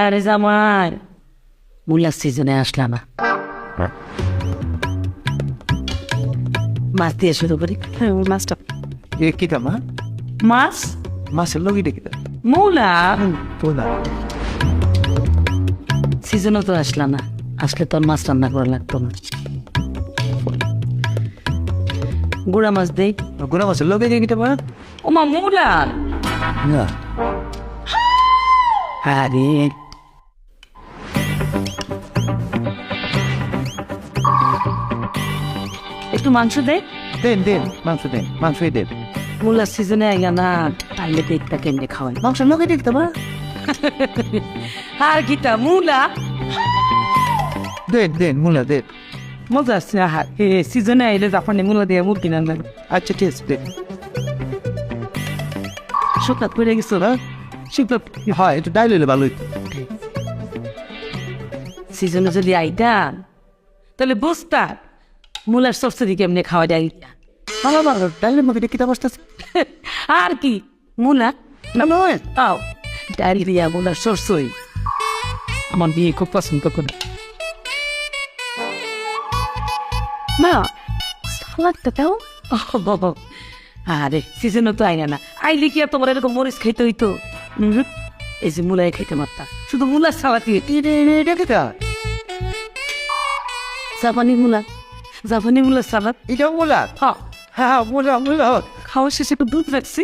আরে জামাই মূলার সিজনে আসলা না, মাছ দিয়ে শুরু করি। মাছটা এ কিতা মা? মাছ মাছের লগিটা কিতা? মূলা তোলা সিজনও তো আসলা না, আসলে তোর মাছ রান্না করা লাগতো না। গুড়া মাছ দেই। গুনা মাছের লগে কিতা মা? ওমা মূলা না আরে একটু মাংস দে। দেন দেন মাংস দেন, মাংসই দেন। মূলার সিজনে আইয়া না, তাইলে পেটটা কেমনে খাওয়াই। মাংসের লগে কিতা মা? আর কিটা মূলা দেন দেন মুলা দেন। মজা আসছে। আহার সিজনে আইলে জাপানি মূলা দিয়ে মুরগি রান্না করে। আচ্ছা ঠিক আছে দেন। শুকনা পড়ে গেছো না? শুকনা হয় একটু ডাইল হইলে ভালো হইতো। সিজনে যদি আইতাম তাহলে বুঝতা মূলার সরসরি কেমনে খাওয়া যায়। ভালো ভালো ডাইলের মধ্যে কিতা বসতেছে? আর কি মূলা না নয় তাও ডাল দিয়া মূলার সরসই আমার বিয়ে খুব পছন্দ করে। মা সালাদটা দাও। আরে সিজনও তো আইনা না, আইলে কি আর তোমার এরকম মরিচ খাইতে হইতো? এই যে মূলাই খাইতে পারতাম, শুধু মূলার সালাতি। এটা কিতা? জাপানি মূলা, জাপানি মূলার সালাদ। এটাও মুলা? হ্যাঁ হ্যাঁ মুলা মুলা। খাওয়া শেষে একটু দুধ রাখছি,